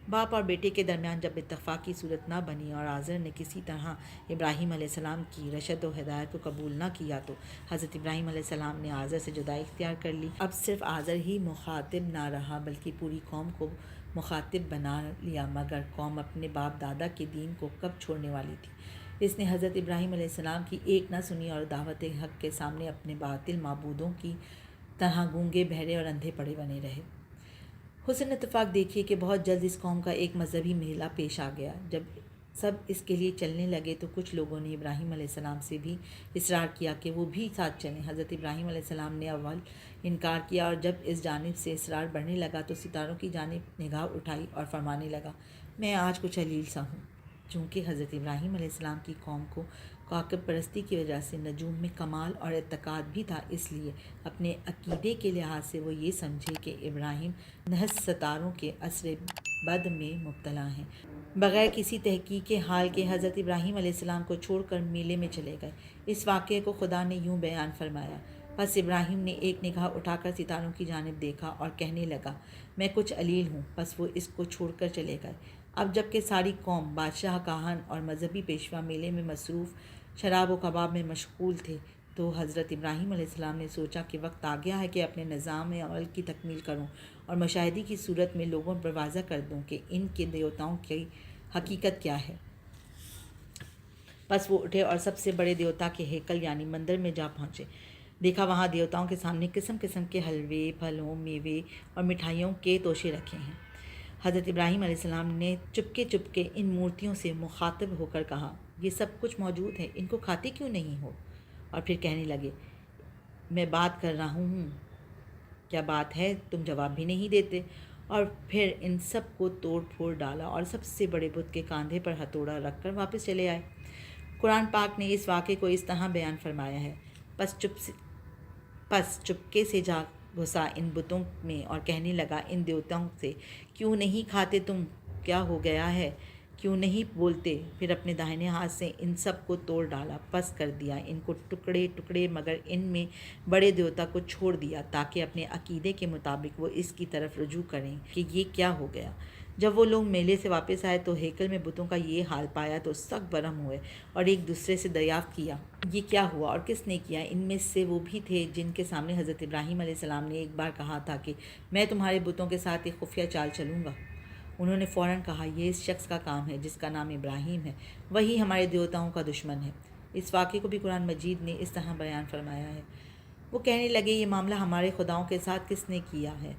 باپ اور بیٹے کے درمیان جب اتفاق کی صورت نہ بنی اور آزر نے کسی طرح ابراہیم علیہ السلام کی رشد و ہدایت کو قبول نہ کیا تو حضرت ابراہیم علیہ السلام نے آزر سے جدائی اختیار کر لی۔ اب صرف آزر ہی مخاطب نہ رہا بلکہ پوری قوم کو مخاطب بنا لیا، مگر قوم اپنے باپ دادا کے دین کو کب چھوڑنے والی تھی؟ اس نے حضرت ابراہیم علیہ السلام کی ایک نہ سنی اور دعوت حق کے سامنے اپنے باطل معبودوں کی طرح گونگے، بہرے اور اندھے پڑے بنے رہے۔ حسن اتفاق دیکھیے کہ بہت جلد اس قوم کا ایک مذہبی میلہ پیش آ گیا۔ جب سب اس کے لیے چلنے لگے تو کچھ لوگوں نے ابراہیم علیہ السلام سے بھی اصرار کیا کہ وہ بھی ساتھ چلیں۔ حضرت ابراہیم علیہ السلام نے اول انکار کیا، اور جب اس جانب سے اصرار بڑھنے لگا تو ستاروں کی جانب نگاہ اٹھائی اور فرمانے لگا، میں آج کچھ علیل سا ہوں۔ چونکہ حضرت ابراہیم علیہ السلام کی قوم کو کواکب پرستی کی وجہ سے نجوم میں کمال اور اعتقاد بھی تھا، اس لیے اپنے عقیدے کے لحاظ سے وہ یہ سمجھے کہ ابراہیم محض ستاروں کے اثر بد میں مبتلا ہیں۔ بغیر کسی تحقیق حال کے حضرت ابراہیم علیہ السلام کو چھوڑ کر میلے میں چلے گئے۔ اس واقعے کو خدا نے یوں بیان فرمایا، پس ابراہیم نے ایک نگاہ اٹھا کر ستاروں کی جانب دیکھا اور کہنے لگا، میں کچھ علیل ہوں، پس وہ اس کو چھوڑ کر چلے گئے۔ اب جب کہ ساری قوم، بادشاہ، کاہن اور مذہبی پیشوا میلے میں مصروف، شراب و کباب میں مشغول تھے، تو حضرت ابراہیم علیہ السلام نے سوچا کہ وقت آ گیا ہے کہ اپنے نظام عمل کی تکمیل کروں اور مشاہدے کی صورت میں لوگوں پر واضح کر دوں کہ ان کے دیوتاؤں کی حقیقت کیا ہے۔ پس وہ اٹھے اور سب سے بڑے دیوتا کے ہیکل یعنی مندر میں جا پہنچے۔ دیکھا وہاں دیوتاؤں کے سامنے قسم قسم کے حلوے، پھلوں، میوے اور مٹھائیوں کے توشے رکھے ہیں۔ حضرت ابراہیم علیہ السلام نے چپکے چپکے ان مورتیوں سے مخاطب ہو کر کہا، یہ سب کچھ موجود ہے، ان کو کھاتے کیوں نہیں ہو؟ اور پھر کہنے لگے، میں بات کر رہا ہوں، کیا بات ہے؟ تم جواب بھی نہیں دیتے۔ اور پھر ان سب کو توڑ پھوڑ ڈالا اور سب سے بڑے بت کے کاندھے پر ہتھوڑا رکھ کر واپس چلے آئے۔ قرآن پاک نے اس واقعے کو اس طرح بیان فرمایا ہے، پس چپکے سے جا گھسا ان بتوں میں اور کہنے لگا ان دیوتاؤں سے، کیوں نہیں کھاتے تم؟ کیا ہو گیا ہے؟ کیوں نہیں بولتے؟ پھر اپنے داہنے ہاتھ سے ان سب کو توڑ ڈالا، پس کر دیا ان کو ٹکڑے ٹکڑے، مگر ان میں بڑے دیوتا کو چھوڑ دیا تاکہ اپنے عقیدے کے مطابق وہ اس کی طرف رجوع کریں کہ یہ کیا ہو گیا۔ جب وہ لوگ میلے سے واپس آئے تو ہیکل میں بتوں کا یہ حال پایا تو سخت برہم ہوئے اور ایک دوسرے سے دریافت کیا، یہ کیا ہوا اور کس نے کیا؟ ان میں سے وہ بھی تھے جن کے سامنے حضرت ابراہیم علیہ السلام نے ایک بار کہا تھا کہ میں تمہارے بتوں کے ساتھ ایک خفیہ چال چلوں گا۔ انہوں نے فوراً کہا، یہ اس شخص کا کام ہے جس کا نام ابراہیم ہے، وہی ہمارے دیوتاؤں کا دشمن ہے۔ اس واقعے کو بھی قرآن مجید نے اس طرح بیان فرمایا ہے۔ وہ کہنے لگے، یہ معاملہ ہمارے خداؤں کے ساتھ کس نے کیا ہے؟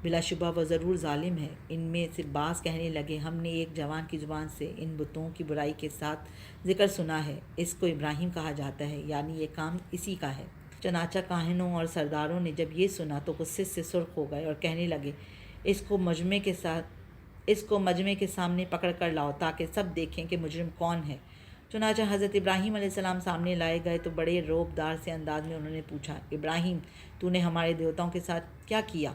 بلا شبہ وہ ضرور ظالم ہے۔ ان میں سے بعض کہنے لگے، ہم نے ایک جوان کی زبان سے ان بتوں کی برائی کے ساتھ ذکر سنا ہے، اس کو ابراہیم کہا جاتا ہے، یعنی یہ کام اسی کا ہے۔ چنانچہ کاہنوں اور سرداروں نے جب یہ سنا تو غصے سے سرخ ہو گئے اور کہنے لگے، اس کو مجمع کے سامنے پکڑ کر لاؤ تاکہ سب دیکھیں کہ مجرم کون ہے۔ چنانچہ حضرت ابراہیم علیہ السلام سامنے لائے گئے تو بڑے رعب دار سے انداز میں انہوں نے پوچھا، ابراہیم، تو نے ہمارے دیوتاؤں کے ساتھ کیا کیا؟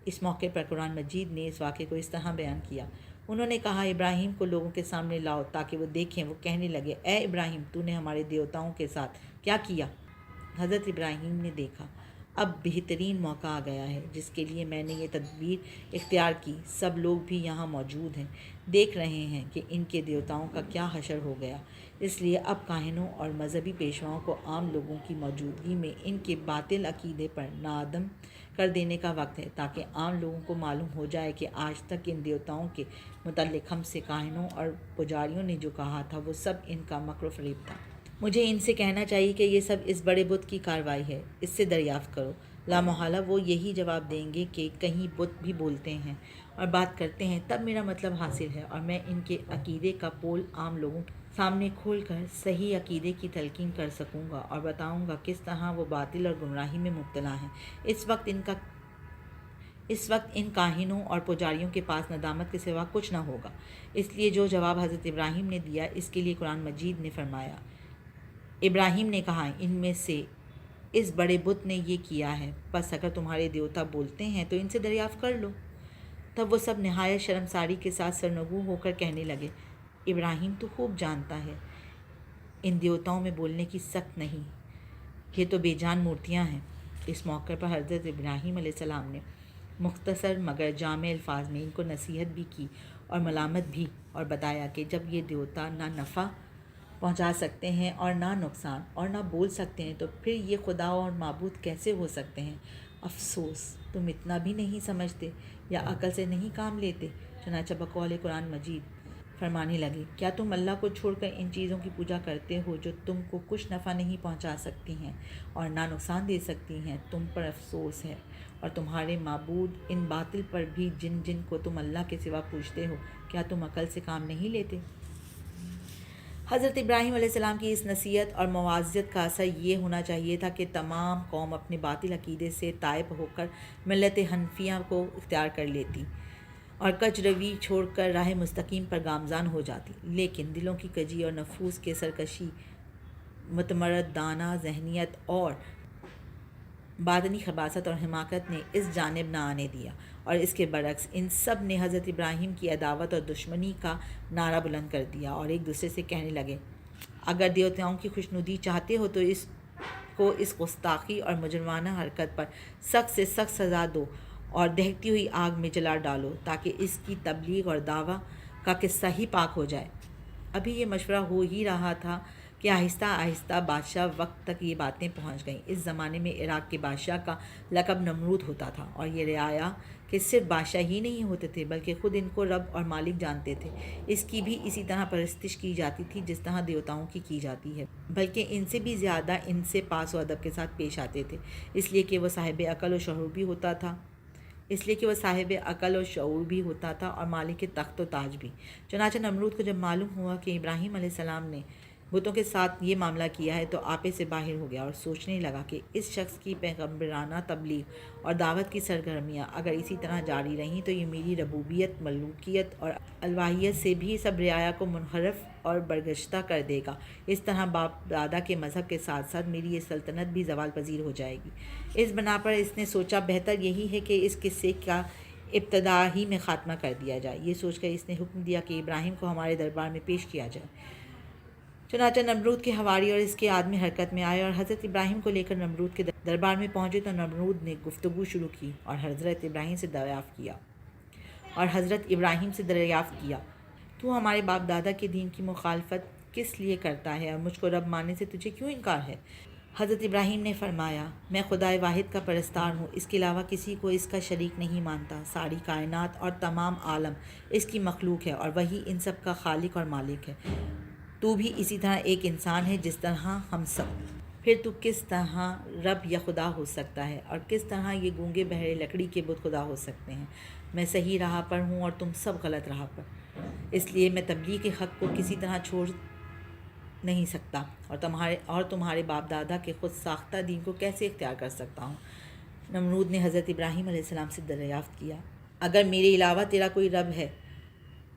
اس موقع پر قرآن مجید نے اس واقعے کو اس طرح بیان کیا، انہوں نے کہا، ابراہیم کو لوگوں کے سامنے لاؤ تاکہ وہ دیکھیں۔ وہ کہنے لگے، اے ابراہیم، تو نے ہمارے دیوتاؤں کے ساتھ کیا کیا؟ حضرت ابراہیم نے دیکھا، اب بہترین موقع آ گیا ہے جس کے لیے میں نے یہ تدبیر اختیار کی۔ سب لوگ بھی یہاں موجود ہیں، دیکھ رہے ہیں کہ ان کے دیوتاؤں کا کیا حشر ہو گیا، اس لیے اب کاہنوں اور مذہبی پیشواؤں کو عام لوگوں کی موجودگی میں ان کے باطل عقیدے پر نادم کر دینے کا وقت ہے، تاکہ عام لوگوں کو معلوم ہو جائے کہ آج تک ان دیوتاؤں کے متعلق ہم سے کاہنوں اور پجاریوں نے جو کہا تھا وہ سب ان کا مکر و فریب تھا۔ مجھے ان سے کہنا چاہیے کہ یہ سب اس بڑے بت کی کارروائی ہے، اس سے دریافت کرو۔ لامحالہ وہ یہی جواب دیں گے کہ کہیں بت بھی بولتے ہیں اور بات کرتے ہیں، تب میرا مطلب حاصل ہے اور میں ان کے عقیدے کا پول عام لوگوں کے سامنے کھول کر صحیح عقیدے کی تلقین کر سکوں گا اور بتاؤں گا کس طرح وہ باطل اور گمراہی میں مبتلا ہیں۔ اس وقت ان کاہنوں اور پجاریوں کے پاس ندامت کے سوا کچھ نہ ہوگا۔ اس لیے جو جواب حضرت ابراہیم نے دیا، اس کے لیے قرآن مجید نے فرمایا، ابراہیم نے کہا، ان میں سے اس بڑے بت نے یہ کیا ہے، پس اگر تمہارے دیوتا بولتے ہیں تو ان سے دریافت کر لو۔ تب وہ سب نہایت شرمساری کے ساتھ سرنگوں ہو کر کہنے لگے، ابراہیم تو خوب جانتا ہے ان دیوتاؤں میں بولنے کی سخت نہیں، یہ تو بے جان مورتیاں ہیں۔ اس موقع پر حضرت ابراہیم علیہ السلام نے مختصر مگر جامع الفاظ میں ان کو نصیحت بھی کی اور ملامت بھی، اور بتایا کہ جب یہ دیوتا نہ نفع پہنچا سکتے ہیں اور نہ نقصان اور نہ بول سکتے ہیں تو پھر یہ خدا اور معبود کیسے ہو سکتے ہیں؟ افسوس تم اتنا بھی نہیں سمجھتے یا عقل سے نہیں کام لیتے۔ چنانچہ بقول قرآن مجید فرمانے لگے، کیا تم اللہ کو چھوڑ کر ان چیزوں کی پوجا کرتے ہو جو تم کو کچھ نفع نہیں پہنچا سکتی ہیں اور نہ نقصان دے سکتی ہیں؟ تم پر افسوس ہے، اور تمہارے معبود ان باطل پر بھی جن جن کو تم اللہ کے سوا پوجتے ہو، کیا تم عقل سے کام نہیں لیتے؟ حضرت ابراہیم علیہ السلام کی اس نصیحت اور مواعظت کا اثر یہ ہونا چاہیے تھا کہ تمام قوم اپنے باطل عقیدے سے تائب ہو کر ملت حنفیہ کو اختیار کر لیتی اور کج روی چھوڑ کر راہ مستقیم پر گامزن ہو جاتی، لیکن دلوں کی کجی اور نفوس کے سرکشی، متمردانہ ذہنیت اور باطنی خباثت اور حماقت نے اس جانب نہ آنے دیا، اور اس کے برعکس ان سب نے حضرت ابراہیم کی عداوت اور دشمنی کا نعرہ بلند کر دیا اور ایک دوسرے سے کہنے لگے، اگر دیوتاؤں کی خوشنودی چاہتے ہو تو اس کو اس گستاخی اور مجرمانہ حرکت پر سخت سے سخت سزا دو اور دہتی ہوئی آگ میں جلا ڈالو تاکہ اس کی تبلیغ اور دعویٰ کا قصہ ہی پاک ہو جائے۔ ابھی یہ مشورہ ہو ہی رہا تھا کہ آہستہ آہستہ بادشاہ وقت تک یہ باتیں پہنچ گئیں۔ اس زمانے میں عراق کے بادشاہ کا لقب نمرود ہوتا تھا، اور یہ رعایا کہ صرف بادشاہ ہی نہیں ہوتے تھے بلکہ خود ان کو رب اور مالک جانتے تھے۔ اس کی بھی اسی طرح پرستش کی جاتی تھی جس طرح دیوتاؤں کی جاتی ہے، بلکہ ان سے بھی زیادہ ان سے پاس و ادب کے ساتھ پیش آتے تھے، اس لیے کہ وہ صاحب عقل و شعور بھی ہوتا تھا اور مالک کے تخت و تاج بھی۔ چنانچہ نمرود کو جب معلوم ہوا کہ ابراہیم علیہ السلام نے بتوں کے ساتھ یہ معاملہ کیا ہے تو آپے سے باہر ہو گیا اور سوچنے لگا کہ اس شخص کی پیغمبرانہ تبلیغ اور دعوت کی سرگرمیاں اگر اسی طرح جاری رہیں تو یہ میری ربوبیت، ملوکیت اور الوہیت سے بھی سب رعایا کو منحرف اور برگشتہ کر دے گا۔ اس طرح باپ دادا کے مذہب کے ساتھ ساتھ میری یہ سلطنت بھی زوال پذیر ہو جائے گی۔ اس بنا پر اس نے سوچا بہتر یہی ہے کہ اس قصے کا ابتدا ہی میں خاتمہ کر دیا جائے۔ یہ سوچ کر اس نے حکم دیا کہ ابراہیم کو ہمارے دربار میں پیش کیا جائے۔ چنانچہ نمرود کے حواری اور اس کے آدمی حرکت میں آئے اور حضرت ابراہیم کو لے کر نمرود کے دربار میں پہنچے تو نمرود نے گفتگو شروع کی اور حضرت ابراہیم سے دریافت کیا، تو ہمارے باپ دادا کے دین کی مخالفت کس لیے کرتا ہے اور مجھ کو رب ماننے سے تجھے کیوں انکار ہے؟ حضرت ابراہیم نے فرمایا، میں خدائے واحد کا پرستار ہوں، اس کے علاوہ کسی کو اس کا شریک نہیں مانتا۔ ساری کائنات اور تمام عالم اس کی مخلوق ہے اور وہی ان سب کا خالق اور مالک ہے۔ تو بھی اسی طرح ایک انسان ہے جس طرح ہم سب۔ پھر تو کس طرح رب یا خدا ہو سکتا ہے، اور کس طرح یہ گونگے بہرے لکڑی کے بت خدا ہو سکتے ہیں؟ میں صحیح راہ پر ہوں اور تم سب غلط راہ پر، اس لیے میں تبلیغ حق کو کسی طرح چھوڑ نہیں سکتا اور تمہارے باپ دادا کے خود ساختہ دین کو کیسے اختیار کر سکتا ہوں؟ نمرود نے حضرت ابراہیم علیہ السلام سے دریافت کیا، اگر میرے علاوہ تیرا کوئی رب ہے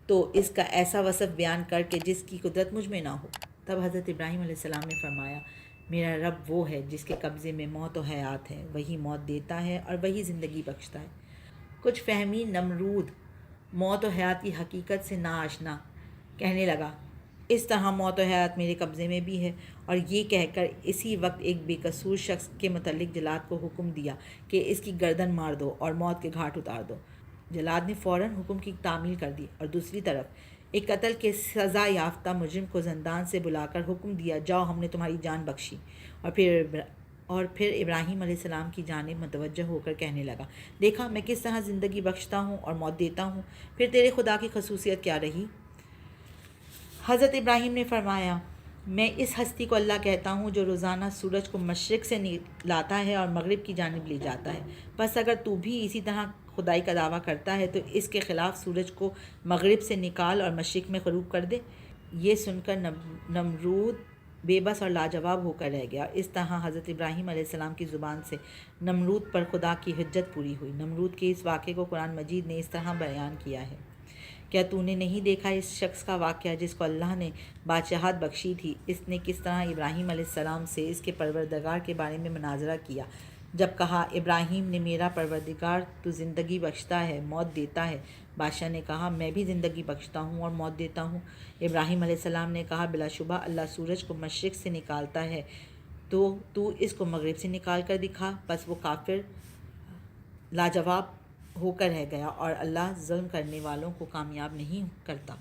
تو اس کا ایسا وصف بیان کر کہ جس کی قدرت مجھ میں نہ ہو۔ تب حضرت ابراہیم علیہ السلام نے فرمایا، میرا رب وہ ہے جس کے قبضے میں موت و حیات ہے، وہی موت دیتا ہے اور وہی زندگی بخشتا ہے۔ کچھ فہمی نمرود موت و حیات کی حقیقت سے ناآشنا کہنے لگا، اس طرح موت و حیات میرے قبضے میں بھی ہے، اور یہ کہہ کر اسی وقت ایک بے قصور شخص کے متعلق جلاد کو حکم دیا کہ اس کی گردن مار دو اور موت کے گھاٹ اتار دو۔ جلاد نے فوراً حکم کی تعمیل کر دی اور دوسری طرف ایک قتل کے سزا یافتہ مجرم کو زندان سے بلا کر حکم دیا، جاؤ ہم نے تمہاری جان بخشی، اور پھر ابراہیم علیہ السلام کی جانب متوجہ ہو کر کہنے لگا، دیکھا میں کس طرح زندگی بخشتا ہوں اور موت دیتا ہوں، پھر تیرے خدا کی خصوصیت کیا رہی؟ حضرت ابراہیم نے فرمایا، میں اس ہستی کو اللہ کہتا ہوں جو روزانہ سورج کو مشرق سے لاتا ہے اور مغرب کی جانب لے جاتا ہے، بس اگر تو بھی اسی طرح خدائی کا دعویٰ کرتا ہے تو اس کے خلاف سورج کو مغرب سے نکال اور مشرق میں غروب کر دے۔ یہ سن کر نمرود بے بس اور لاجواب ہو کر رہ گیا۔ اس طرح حضرت ابراہیم علیہ السلام کی زبان سے نمرود پر خدا کی حجت پوری ہوئی۔ نمرود کے اس واقعے کو قرآن مجید نے اس طرح بیان کیا ہے، کیا تو نے نہیں دیکھا اس شخص کا واقعہ جس کو اللہ نے بادشاہت بخشی تھی؟ اس نے کس طرح ابراہیم علیہ السلام سے اس کے پروردگار کے بارے میں مناظرہ کیا۔ جب کہا ابراہیم نے، میرا پروردگار تو زندگی بخشتا ہے، موت دیتا ہے، بادشاہ نے کہا، میں بھی زندگی بخشتا ہوں اور موت دیتا ہوں۔ ابراہیم علیہ السلام نے کہا، بلا شبہ اللہ سورج کو مشرق سے نکالتا ہے تو اس کو مغرب سے نکال کر دکھا۔ بس وہ کافر لاجواب ہو کر رہ گیا، اور اللہ ظلم کرنے والوں کو کامیاب نہیں کرتا۔